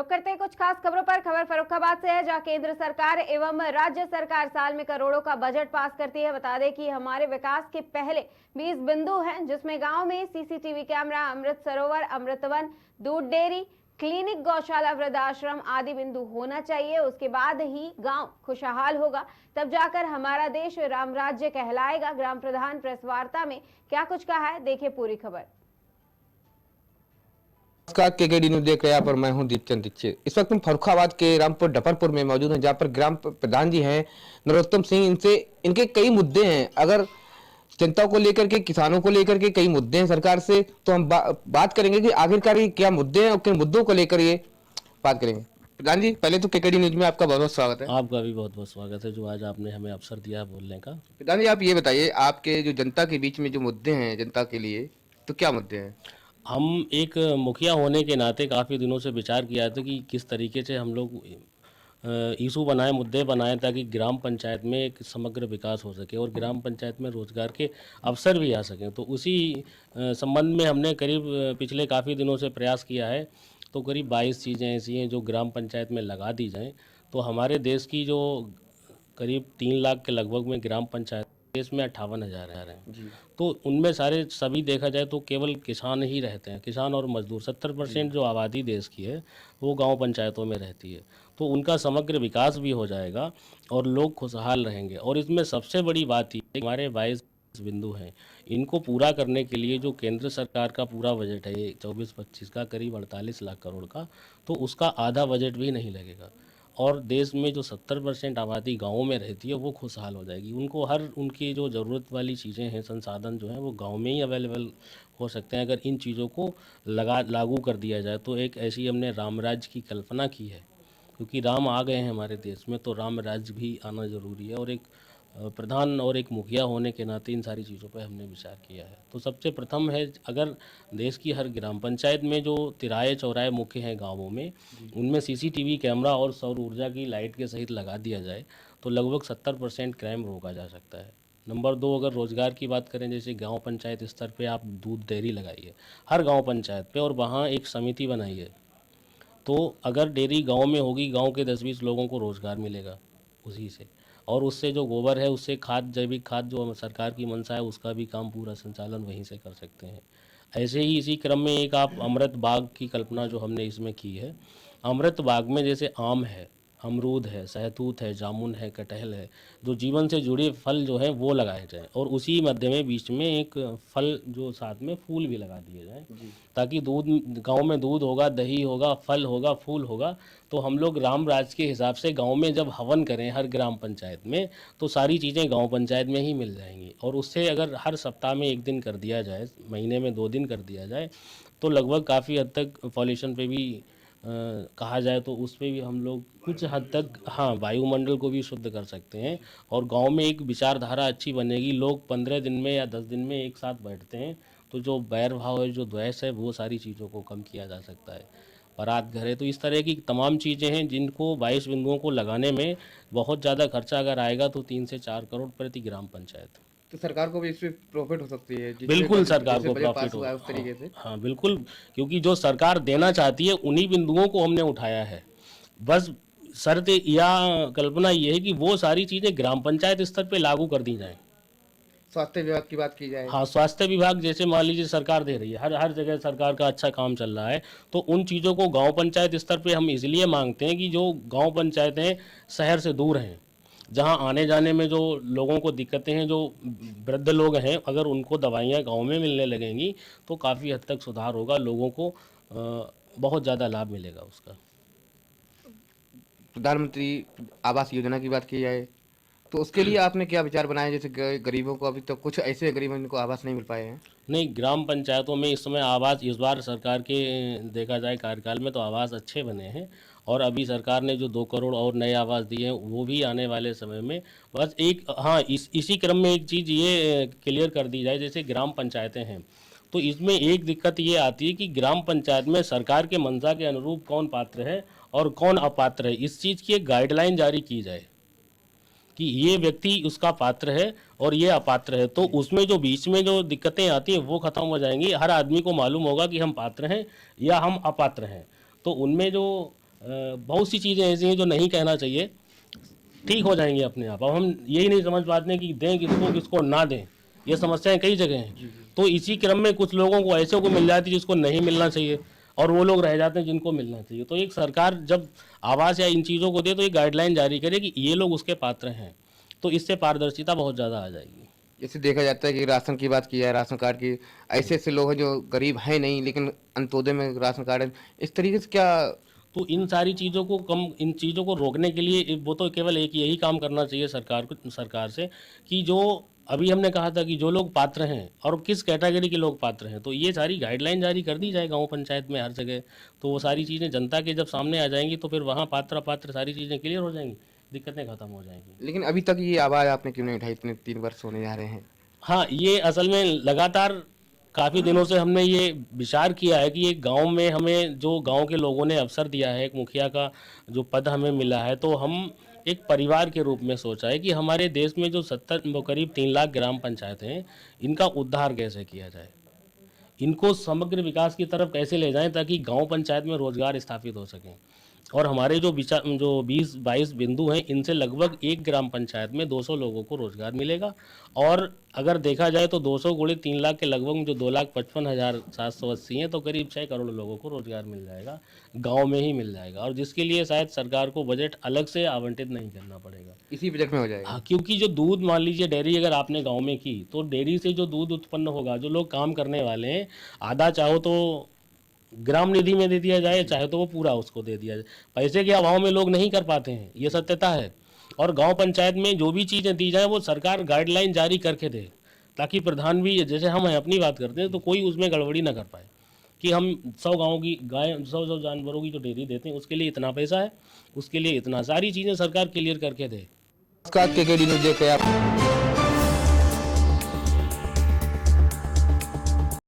रुक करते हैं कुछ खास खबरों पर। खबर फर्रुखाबाद से है, जहां केंद्र सरकार एवं राज्य सरकार साल में करोड़ों का बजट पास करती है। बता दें कि हमारे विकास के पहले 20 बिंदु हैं, जिसमें गांव में सीसीटीवी कैमरा, अमृत सरोवर, अमृतवन, दूध डेयरी, क्लिनिक, गौशाला, वृद्धाश्रम आदि बिंदु होना चाहिए। उसके बाद ही गांव खुशहाल होगा, तब जाकर हमारा देश राम राज्य कहलाएगा। ग्राम प्रधान प्रेस वार्ता में क्या कुछ कहा है, देखिए पूरी खबर। नमस्कार, केकेडी न्यूज देख रहे हैं आप और मैं हूं दीपचंद दीक्षित। इस वक्त हम फर्रुखाबाद के रामपुर डफरपुर में मौजूद हैं, जहां पर ग्राम प्रधान जी हैं नरोत्तम सिंह। इनके कई मुद्दे हैं। अगर जनता को लेकर के, किसानों को लेकर के कई मुद्दे हैं सरकार से, तो हम बात करेंगे कि आखिरकार ये क्या मुद्दे हैं और किन मुद्दों को लेकर ये बात करेंगे। प्रधान जी, पहले तो केकेडी न्यूज में आपका बहुत बहुत स्वागत है। आपका भी बहुत बहुत स्वागत है, जो आज आपने हमें अवसर दिया है बोलने का। प्रधान जी, आप ये बताइए, आपके जो जनता के बीच में जो मुद्दे हैं जनता के लिए, तो क्या मुद्दे हैं? हम एक मुखिया होने के नाते काफ़ी दिनों से विचार किया था कि किस तरीके से हम लोग इशू बनाए, मुद्दे बनाएं, ताकि ग्राम पंचायत में एक समग्र विकास हो सके और ग्राम पंचायत में रोजगार के अवसर भी आ सकें। तो उसी संबंध में हमने करीब पिछले काफ़ी दिनों से प्रयास किया है। तो करीब 22 चीज़ें ऐसी हैं जो ग्राम पंचायत में लगा दी जाएं, तो हमारे देश की जो करीब 3 लाख के लगभग में ग्राम पंचायत, देश में 58,000 हैं। तो उनमें सारे सभी देखा जाए तो केवल किसान ही रहते हैं, किसान और मजदूर। 70% जो आबादी देश की है वो गांव पंचायतों में रहती है। तो उनका समग्र विकास भी हो जाएगा और लोग खुशहाल रहेंगे। और इसमें सबसे बड़ी बात ये है, हमारे 22 बिंदु हैं, इनको पूरा करने के लिए जो केंद्र सरकार का पूरा बजट है 24-25 का, करीब 48 लाख करोड़ का, तो उसका आधा बजट भी नहीं लगेगा। और देश में जो 70% आबादी गाँवों में रहती है वो खुशहाल हो जाएगी। उनको हर उनकी जो ज़रूरत वाली चीज़ें हैं, संसाधन जो हैं, वो गांव में ही अवेलेबल हो सकते हैं। अगर इन चीज़ों को लागू कर दिया जाए तो एक ऐसी हमने राम राज्य की कल्पना की है, क्योंकि राम आ गए हैं हमारे देश में, तो राम राज्य भी आना ज़रूरी है। और एक प्रधान और एक मुखिया होने के नाते इन सारी चीज़ों पर हमने विचार किया है। तो सबसे प्रथम है, अगर देश की हर ग्राम पंचायत में जो तिराहे चौराहे मुख्य हैं गांवों में, उनमें सीसीटीवी कैमरा और सौर ऊर्जा की लाइट के सहित लगा दिया जाए तो लगभग 70% क्राइम रोका जा सकता है। नंबर 2, अगर रोज़गार की बात करें, जैसे गांव पंचायत स्तर पे आप दूध डेयरी लगाइए हर गांव पंचायत पे, और वहाँ एक समिति बनाइए। तो अगर डेयरी गांव में होगी, गांव के 10-20 लोगों को रोज़गार मिलेगा उसी से। और उससे जो गोबर है, उससे खाद, जैविक खाद जो सरकार की मंशा है, उसका भी काम पूरा संचालन वहीं से कर सकते हैं। ऐसे ही इसी क्रम में एक आप अमृत बाग की कल्पना जो हमने इसमें की है। अमृत बाग में जैसे आम है, अमरूद है, सहतूत है, जामुन है, कटहल है, जो जीवन से जुड़े फल जो हैं वो लगाए जाएं। और उसी मध्य में बीच में एक फल, जो साथ में फूल भी लगा दिए जाएं, ताकि दूध, गांव में दूध होगा, दही होगा, फल होगा, फूल होगा। तो हम लोग राम राज के हिसाब से गांव में जब हवन करें हर ग्राम पंचायत में, तो सारी चीज़ें गांव पंचायत में ही मिल जाएंगी। और उससे अगर हर सप्ताह में 1 दिन कर दिया जाए, महीने में 2 दिन कर दिया जाए, तो लगभग काफ़ी हद तक पॉल्यूशन पे भी कहा जाए तो उस पर भी हम लोग कुछ हद तक, हाँ, वायुमंडल को भी शुद्ध कर सकते हैं। और गांव में एक विचारधारा अच्छी बनेगी। लोग 15 दिन में या 10 दिन में एक साथ बैठते हैं, तो जो बैर भाव है, जो द्वेष है, वो सारी चीज़ों को कम किया जा सकता है। बारात घर है, तो इस तरह की तमाम चीज़ें हैं जिनको 22 बिंदुओं को लगाने में बहुत ज़्यादा खर्चा अगर आएगा तो 3 से 4 करोड़ प्रति ग्राम पंचायत। तो सरकार को भी इससे प्रॉफिट हो सकती है? बिल्कुल सरकार को प्रॉफिट हो, उस तरीके से। हाँ बिल्कुल, क्योंकि जो सरकार देना चाहती है उन्हीं बिंदुओं को हमने उठाया है। बस शर्त या कल्पना ये है कि वो सारी चीज़ें ग्राम पंचायत स्तर पे लागू कर दी जाएं। स्वास्थ्य विभाग की बात की जाए, हाँ, स्वास्थ्य विभाग जैसे मान लीजिए सरकार दे रही है, हर हर जगह सरकार का अच्छा काम चल रहा है, तो उन चीज़ों को गांव पंचायत स्तर पे हम इसलिए मांगते हैं कि जो गांव पंचायतें शहर से दूर हैं, जहां आने जाने में जो लोगों को दिक्कतें हैं, जो वृद्ध लोग हैं, अगर उनको दवाइयाँ गांव में मिलने लगेंगी तो काफ़ी हद तक सुधार होगा, लोगों को बहुत ज़्यादा लाभ मिलेगा उसका। प्रधानमंत्री आवास योजना की बात की जाए तो उसके लिए आपने क्या विचार बनाए? जैसे गरीबों को, अभी तो कुछ ऐसे गरीब हैं जिनको आवास नहीं मिल पाए हैं। नहीं, ग्राम पंचायतों में इस समय आवास, इस बार सरकार के देखा जाए कार्यकाल में तो आवास अच्छे बने हैं। और अभी सरकार ने जो 2 करोड़ और नए आवास दिए हैं वो भी आने वाले समय में। बस एक, हाँ, इसी क्रम में एक चीज़ ये क्लियर कर दी जाए, जैसे ग्राम पंचायतें हैं, तो इसमें एक दिक्कत ये आती है कि ग्राम पंचायत में सरकार के मंशा के अनुरूप कौन पात्र है और कौन अपात्र है, इस चीज़ की एक गाइडलाइन जारी की जाए कि ये व्यक्ति उसका पात्र है और ये अपात्र है। तो उसमें जो बीच में जो दिक्कतें आती हैं वो खत्म हो जाएंगी। हर आदमी को मालूम होगा कि हम पात्र हैं या हम अपात्र हैं। तो उनमें जो बहुत सी चीज़ें ऐसी हैं जो नहीं कहना चाहिए, ठीक हो जाएंगी अपने आप। अब हम यही नहीं समझ पाते हैं कि दें किसको किसको ना दें, ये समस्याएं कई जगह हैं। तो इसी क्रम में कुछ लोगों को ऐसे को मिल जाती है जिसको नहीं मिलना चाहिए, और वो लोग रह जाते हैं जिनको मिलना चाहिए। तो एक सरकार जब आवास या इन चीज़ों को दे तो एक गाइडलाइन जारी करे कि ये लोग उसके पात्र हैं, तो इससे पारदर्शिता बहुत ज़्यादा आ जाएगी। जैसे देखा जाता है कि राशन की बात की है, राशन कार्ड की, ऐसे ऐसे लोग हैं जो गरीब हैं नहीं लेकिन अंत्योदय में राशन कार्ड है, इस तरीके से क्या? तो इन सारी चीज़ों को इन चीज़ों को रोकने के लिए वो तो केवल एक यही काम करना चाहिए सरकार से, कि जो अभी हमने कहा था कि जो लोग पात्र हैं और किस कैटेगरी के लोग पात्र हैं, तो ये सारी गाइडलाइन जारी कर दी जाए गांव पंचायत में हर जगह। तो वो सारी चीज़ें जनता के जब सामने आ जाएंगी तो फिर वहाँ पात्र अपात्र सारी चीज़ें क्लियर हो जाएंगी, दिक्कतें खत्म हो जाएंगी। लेकिन अभी तक ये आवाज़ आपने क्यों नहीं उठाई? इतने 3 वर्ष होने जा रहे हैं। हाँ, ये असल में लगातार काफ़ी दिनों से हमने ये विचार किया है कि एक गांव में हमें जो गांव के लोगों ने अवसर दिया है, एक मुखिया का जो पद हमें मिला है, तो हम एक परिवार के रूप में सोचा है कि हमारे देश में जो करीब 3 लाख ग्राम पंचायतें हैं, इनका उद्धार कैसे किया जाए, इनको समग्र विकास की तरफ कैसे ले जाएं ताकि गांव पंचायत में रोजगार स्थापित हो सकें। और हमारे जो 20-22 बिंदु हैं, इनसे लगभग एक ग्राम पंचायत में 200 लोगों को रोजगार मिलेगा। और अगर देखा जाए तो 200 गुणे 3 लाख के लगभग जो 2,55,780 हैं, तो करीब 6 करोड़ लोगों को रोजगार मिल जाएगा, गांव में ही मिल जाएगा। और जिसके लिए शायद सरकार को बजट अलग से आवंटित नहीं करना पड़ेगा, इसी बजट में हो जाएगा। हाँ, क्योंकि जो दूध, मान लीजिए डेयरी अगर आपने गांव में की, तो डेयरी से जो दूध उत्पन्न होगा, जो लोग काम करने वाले हैं, आधा चाहो तो ग्राम निधि में दे दिया जाए, चाहे तो वो पूरा उसको दे दिया जाए। पैसे के अभाव में लोग नहीं कर पाते हैं, ये सत्यता है। और गांव पंचायत में जो भी चीज़ें दी जाए वो सरकार गाइडलाइन जारी करके दे, ताकि प्रधान भी, जैसे हम अपनी बात करते हैं, तो कोई उसमें गड़बड़ी ना कर पाए कि हम 100 गाँव की गाय, 100 जानवरों की जो डेयरी देते हैं उसके लिए इतना पैसा है, उसके लिए इतना, सारी चीज़ें सरकार क्लियर करके दे। नमस्कार, केकेडी न्यूज़ देख रहे हैं आप।